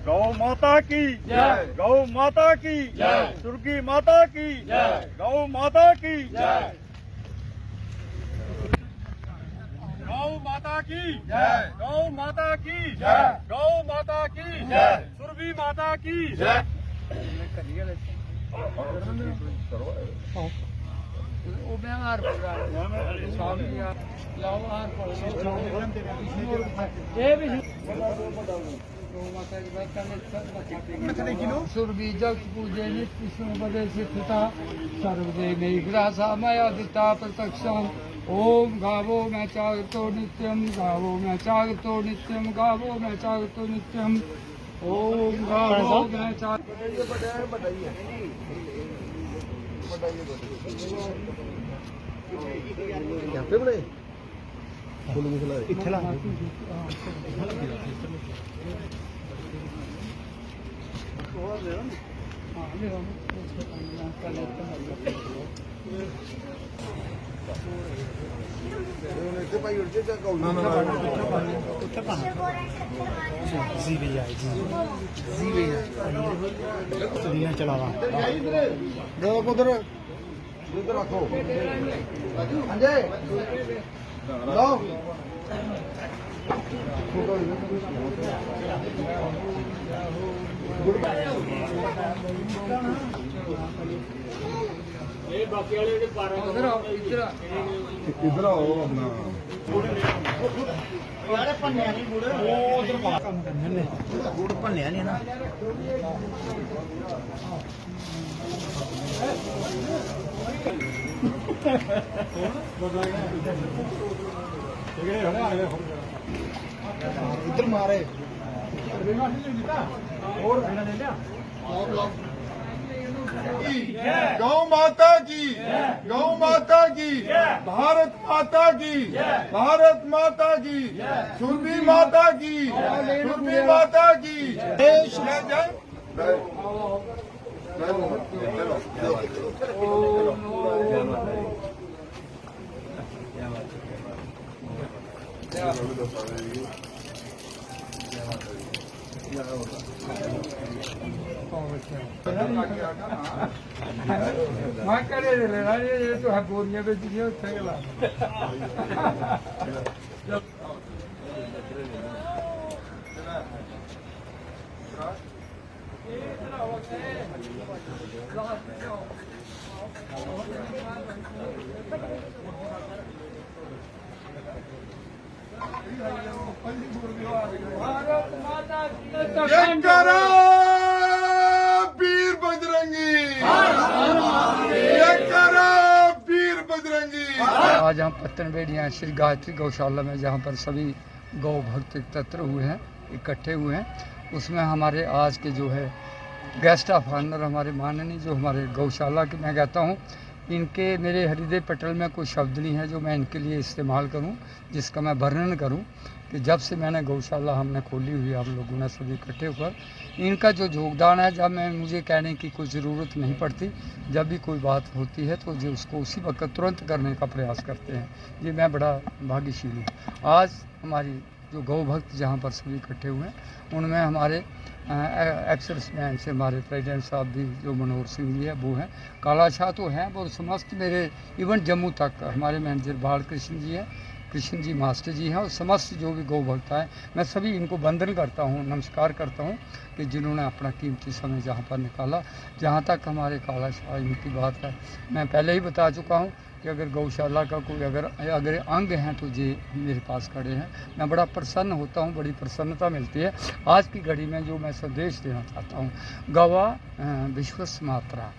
गौ माता की जय, गौ माता की जय, दुर्गी माता की जय, गौ माता की जय, गौ माता की जय, गौ माता की जय, गौ माता की जय, सुरभि माता की जय। सुरभि जग पूजे नित्य बदे सिद्धता सर्वदेव ग्रासा मया दिता प्रत्यक्षम ओम गावो मैं चागतो नित्यम गावो मैं चागतो नित्यम गावो मैं चागतो नित्यम ओम गावो मैं चलावा रखो अंजय लो इधर आओ अपना यार भन्निया नहीं गुड़ उधर काम करने ने गुड़ भन्निया नहीं ना इधर मारे गौ माता की, गौ माता की, भारत माता की, भारत माता की, सुरभि माता की, सुरभि माता की, देश में जय। मैं करे लेना ये तो है बोरियां बेच दिए उठे गला भारत माता जयकारा वीर बजरंगी, जयकारा वीर बजरंगी। आज हम पत्तनबेड़िया श्री गायत्री गौशाला में जहाँ पर सभी गौ भक्त एकत्र हुए हैं, इकट्ठे हुए हैं, उसमें हमारे आज के जो है गेस्ट ऑफ ऑनर हमारे माननीय जो हमारे गौशाला के मैं कहता हूँ इनके मेरे हृदय पटल में कोई शब्द नहीं है जो मैं इनके लिए इस्तेमाल करूं, जिसका मैं वर्णन करूं कि जब से मैंने गौशाला हमने खोली हुई हम लोगों ने सभी इकट्ठे होकर इनका जो योगदान है, जब मैं मुझे कहने की कोई ज़रूरत नहीं पड़ती, जब भी कोई बात होती है तो जो उसको उसी वक्त तुरंत करने का प्रयास करते हैं। ये मैं बड़ा भाग्यशील हूँ। आज हमारी जो गौ भक्त जहाँ पर सभी इकट्ठे हुए हैं उनमें हमारे एक्सर्समैन से हमारे प्रेसिडेंट साहब भी जो मनोहर सिंह जी है वो हैं, काला शाह तो हैं, और समस्त मेरे इवन जम्मू तक हमारे मैनेजर बाल कृष्ण जी हैं, कृष्ण जी मास्टर जी हैं, और समस्त जो भी गौ भक्त हैं मैं सभी इनको वंदन करता हूँ, नमस्कार करता हूँ कि जिन्होंने अपना कीमती समय जहाँ पर निकाला। जहाँ तक हमारे काला शाह इनकी बात है, मैं पहले ही बता चुका हूँ कि अगर गौशाला का कोई अगर अंग हैं तो ये मेरे पास खड़े हैं। मैं बड़ा प्रसन्न होता हूँ, बड़ी प्रसन्नता मिलती है आज की घड़ी में। जो मैं संदेश देना चाहता हूँ, गवा विश्वस मात्रा,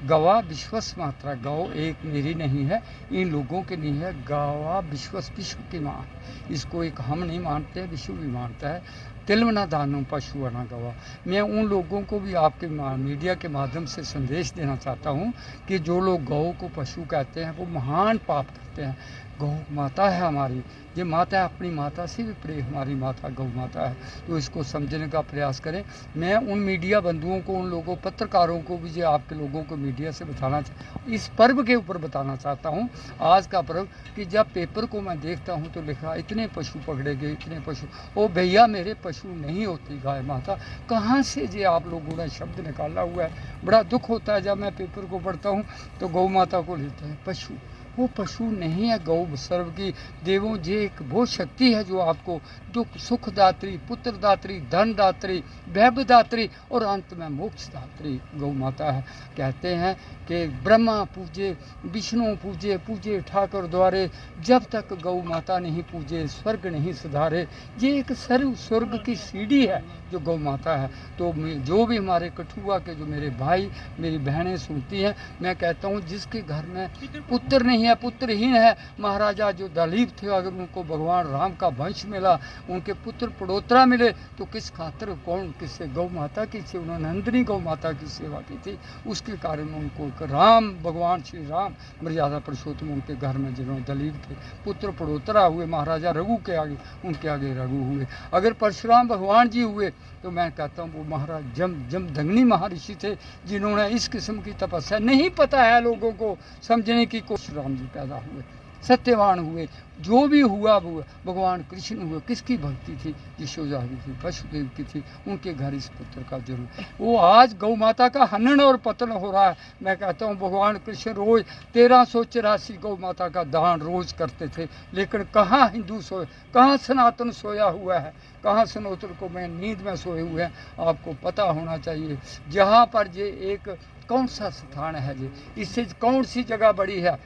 गवा विश्वस मात्रा, गौ एक मेरी नहीं है, इन लोगों की नहीं है, गवा विश्वस विश्व की माँ, इसको एक हम नहीं मानते, विश्व भी मानता है। तिलवना दानों पशु अना गवा। मैं उन लोगों को भी आपके मीडिया के माध्यम से संदेश देना चाहता हूँ कि जो लोग गौ को पशु कहते हैं वो महान पाप करते हैं। करते हैं। गौ माता है हमारी, ये माता है, अपनी माता से भी प्रिय हमारी माता गौ माता है। तो इसको समझने का प्रयास करें। मैं उन मीडिया बंधुओं को, उन लोगों पत्रकारों को भी, जो आपके लोगों को मीडिया से बताना इस पर्व के ऊपर बताना चाहता हूँ, आज का पर्व, कि जब पेपर को मैं देखता हूँ तो लिखा इतने पशु पकड़े गए, इतने पशु। ओ भैया, मेरे पशु नहीं होती गाय माता, कहाँ से ये आप लोगों ने शब्द निकाला हुआ है। बड़ा दुख होता है जब मैं पेपर को पढ़ता हूँ तो गौ माता को लेते हैं पशु। वो पशु नहीं है। गौ सर्व की देवों, ये एक वो शक्ति है जो आपको दुख सुख दात्री, पुत्र दात्री, धन दात्री, वैभव दात्री और अंत में मोक्ष दात्री गौ माता है। कहते हैं कि ब्रह्मा पूजे, विष्णु पूजे, पूजे ठाकुर द्वारे, जब तक गौ माता नहीं पूजे स्वर्ग नहीं सुधारे। ये एक स्वर्ग की सीढ़ी है जो गौ माता है। तो जो भी हमारे कठुआ के जो मेरे भाई मेरी बहनें सुनती हैं, मैं कहता हूँ जिसके घर में पुत्र नहीं है, पुत्रहीन है, महाराजा जो दलीप थे, अगर उनको भगवान राम का वंश मिला, उनके पुत्र पड़ोत्रा मिले, तो किस खातिर, कौन किससे, गौ माता की से उन्होंने नंदिनी गौ माता की सेवा की थी। उसके कारण उनको राम, भगवान श्री राम मर्यादा पुरुषोत्तम उनके घर में जिन्होंने दलीप थे, पुत्र पड़ोत्रा हुए, महाराजा रघु के आगे, उनके आगे रघु हुए। अगर परशुराम भगवान जी हुए तो मैं कहता हूँ वो महाराज जमदग्नि महर्षि थे, जिन्होंने इस किस्म की तपस्या नहीं पता है लोगों को समझने की कोशिश। राम जी पैदा हुए, सत्यवान हुए, जो भी हुआ वो भगवान कृष्ण हुए। किसकी भक्ति थी? यशोदा की थी, वसुदेव की थी, उनके घर इस पुत्र का जरूर। वो आज गौ माता का हनन और पतन हो रहा है। मैं कहता हूँ भगवान कृष्ण रोज 1384 गौ माता का दान रोज करते थे, लेकिन कहाँ हिंदू सोए, कहाँ सनातन सोया हुआ है, कहाँ सनातन को मैं नींद में सोए हुए हैं। आपको पता होना चाहिए जहाँ पर ये एक कौन सा स्थान है, ये इससे कौन सी जगह बड़ी है।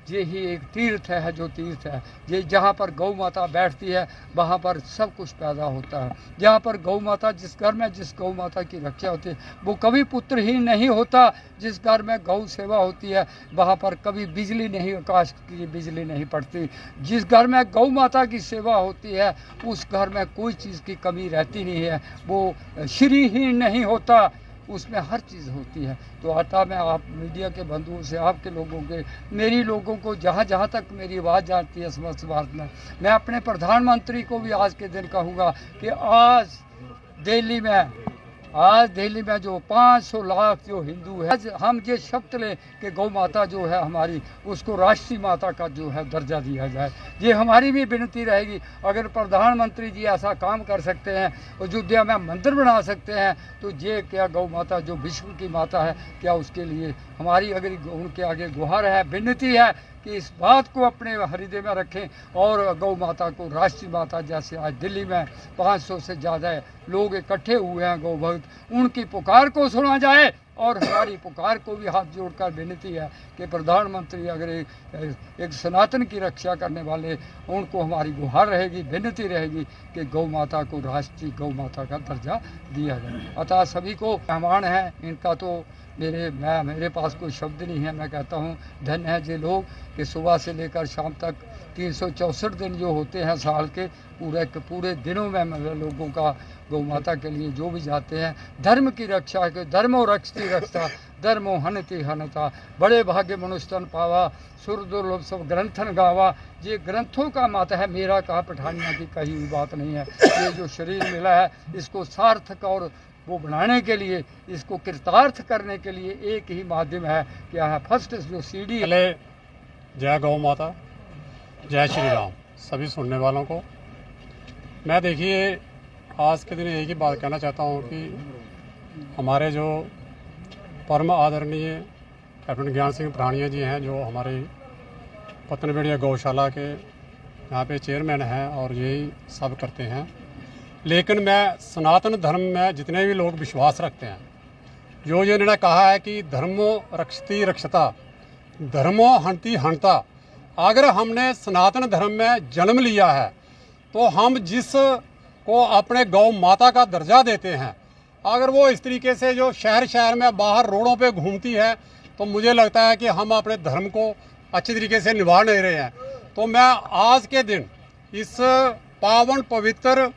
ये ही एक तीर्थ है जो तीर्थ है, ये जहाँ पर गौ माता बैठती है वहाँ पर सब कुछ पैदा होता है। जहाँ पर गौ माता, जिस घर में जिस गौ माता की रक्षा होती है वो कभी पुत्रहीन नहीं होता। जिस घर में गौ सेवा होती है वहाँ पर कभी बिजली नहीं, आकाश की बिजली नहीं पड़ती। जिस घर में गौ माता की सेवा होती है उस घर में कोई चीज़ की कमी रहती नहीं है, वो श्रीहीन नहीं होता, उसमें हर चीज़ होती है। तो आता मैं आप मीडिया के बंधुओं से, आपके लोगों के, मेरी लोगों को जहाँ जहाँ तक मेरी आवाज़ जाती है समस्त भारत में, मैं अपने प्रधानमंत्री को भी आज के दिन कहूँगा कि आज दिल्ली में जो 500 लाख जो हिंदू है, आज हम ये शब्द लें कि गौ माता जो है हमारी, उसको राष्ट्रीय माता का जो है दर्जा दिया जाए। ये हमारी भी विनती रहेगी। अगर प्रधानमंत्री जी ऐसा काम कर सकते हैं, अयोध्या में मंदिर बना सकते हैं, तो ये क्या गौ माता जो विश्व की माता है, क्या उसके लिए हमारी अगर उनके आगे गुहार है, विनती है कि इस बात को अपने हृदय में रखें और गौ माता को राष्ट्रीय माता, जैसे आज दिल्ली में 500 से ज़्यादा लोग इकट्ठे हुए हैं गौ भक्त, उनकी पुकार को सुना जाए। और हमारी पुकार को भी हाथ जोड़कर विनती है कि प्रधानमंत्री अगर एक सनातन की रक्षा करने वाले, उनको हमारी गुहार रहेगी, विनती रहेगी कि गौ माता को राष्ट्रीय गौ माता का दर्जा दिया जाए। अतः सभी को मेहमान हैं, इनका तो मेरे पास कोई शब्द नहीं है। मैं कहता हूँ धन्य है ये लोग कि सुबह से लेकर शाम तक 364 दिन जो होते हैं साल के, पूरे दिनों में लोगों का गौ माता के लिए जो भी जाते हैं, धर्म की रक्षा के धर्मो रक्षति रक्षा, धर्मो हनति हनता, बड़े भाग्य मनुष्यन पावा, सुर दुर्लभ सब ग्रंथन गावा। ये ग्रंथों का मत है, मेरा कहा पठानिया की कही हुई बात नहीं है। ये जो शरीर मिला है इसको सार्थक और वो बनाने के लिए, इसको कृतार्थ करने के लिए एक ही माध्यम है, क्या है, फर्स्ट जो सीढ़ी। पहले जय गौ माता, जय श्री राम सभी सुनने वालों को। मैं देखिए आज के दिन एक ही बात कहना चाहता हूँ कि हमारे जो परम आदरणीय कैप्टन ज्ञान सिंह प्राणिया जी हैं, जो हमारे पतनबेड़िया गौशाला के यहाँ पे चेयरमैन हैं और यही सब करते हैं। लेकिन मैं सनातन धर्म में जितने भी लोग विश्वास रखते हैं, जो इन्होंने कहा है कि धर्मो रक्षति रक्षता, धर्मो हंति हंता, अगर हमने सनातन धर्म में जन्म लिया है तो हम जिस को अपने गौ माता का दर्जा देते हैं, अगर वो इस तरीके से जो शहर में बाहर रोडों पे घूमती है, तो मुझे लगता है कि हम अपने धर्म को अच्छी तरीके से निभा नहीं रहे हैं। तो मैं आज के दिन, इस पावन पवित्र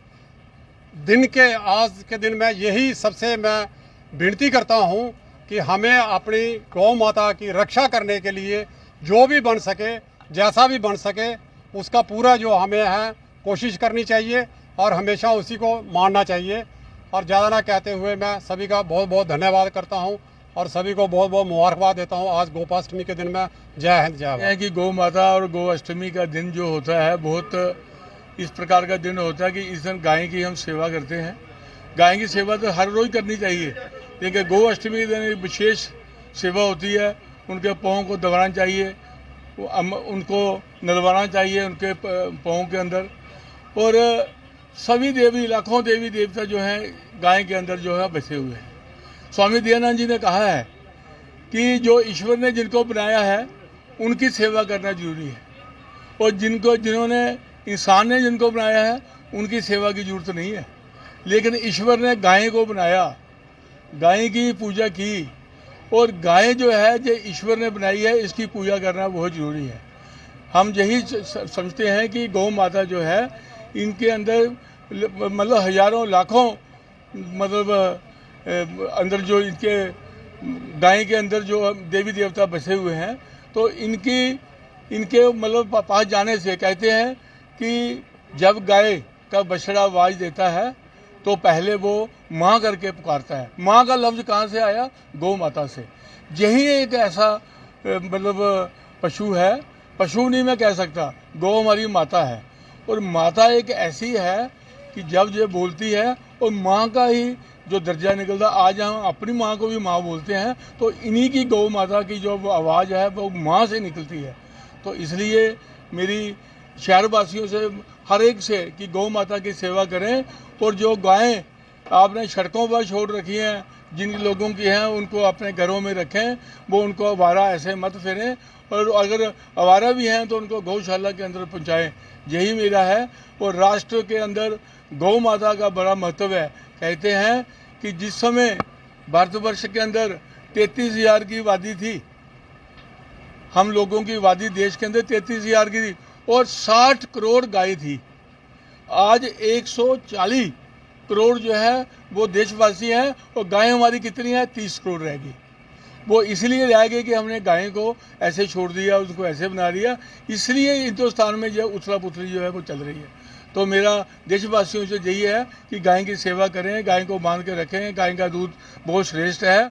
दिन के आज के दिन में यही सबसे मैं विनती करता हूं कि हमें अपनी गौ माता की रक्षा करने के लिए जो भी बन सके जैसा भी बन सके उसका पूरा जो हमें है कोशिश करनी चाहिए और हमेशा उसी को मानना चाहिए। और ज़्यादा ना कहते हुए मैं सभी का बहुत बहुत धन्यवाद करता हूँ और सभी को बहुत बहुत मुबारकबाद देता हूँ आज गोपाष्टमी के दिन में। जय हिंद जय भारत। है कि गौ माता और गौ अष्टमी का दिन जो होता है बहुत इस प्रकार का दिन होता है कि इस दिन गाय की हम सेवा करते हैं। गाय की सेवा तो हर रोज करनी चाहिए, लेकिन गौ अष्टमी के दिन एक विशेष सेवा होती है। उनके पाँव को दबाना चाहिए, उनको नलवाना चाहिए उनके पाँव के अंदर। और सभी देवी, लाखों देवी देवता जो हैं गाय के अंदर जो है बसे हुए हैं। स्वामी दयानंद जी ने कहा है कि जो ईश्वर ने जिनको बनाया है उनकी सेवा करना जरूरी है, और जिन्होंने इंसान ने जिनको बनाया है उनकी सेवा की जरूरत नहीं है। लेकिन ईश्वर ने गाय को बनाया, गाय की पूजा की, और गाय जो है जो ईश्वर ने बनाई है इसकी पूजा करना बहुत ज़रूरी है। हम यही समझते हैं कि गौ माता जो है इनके अंदर मतलब हजारों लाखों मतलब अंदर जो इनके गाय के अंदर जो देवी देवता बसे हुए हैं, तो इनके मतलब पास जाने से कहते हैं कि जब गाय का बछड़ा आवाज देता है तो पहले वो माँ करके पुकारता है। माँ का लफ्ज़ कहाँ से आया? गौ माता से। यही एक ऐसा मतलब पशु है, पशु नहीं मैं कह सकता, गौ हमारी माता है। और माता एक ऐसी है कि जब ये बोलती है और माँ का ही जो दर्जा निकलता, आज हम अपनी माँ को भी माँ बोलते हैं, तो इन्हीं की गौ माता की जो आवाज़ है वो माँ से निकलती है। तो इसलिए मेरी शहरवासियों से हर एक से कि गौ माता की सेवा करें, और जो गायें आपने सड़कों पर छोड़ रखी हैं, जिन लोगों की हैं उनको अपने घरों में रखें, वो उनको आवारा ऐसे मत फेरें, और अगर आवारा भी हैं तो उनको गौशाला के अंदर पहुंचाएं। यही मेरा है। और राष्ट्र के अंदर गौ माता का बड़ा महत्व है। कहते हैं कि जिस समय भारतवर्ष के अंदर 33,000 की आबादी थी, हम लोगों की आबादी देश के अंदर 33,000 की थी और 60 करोड़ गाय थी। आज 140 करोड़ जो है वो देशवासी हैं, और गाय हमारी कितनी है? 30 करोड़ रह गई। वो इसलिए रह गई कि हमने गाय को ऐसे छोड़ दिया, उसको ऐसे बना दिया, इसलिए हिंदुस्तान में जो उथला पुथली जो है वो चल रही है। तो मेरा देशवासियों से यही है कि गाय की सेवा करें, गाय को बांध के रखें। गाय का दूध बहुत श्रेष्ठ है।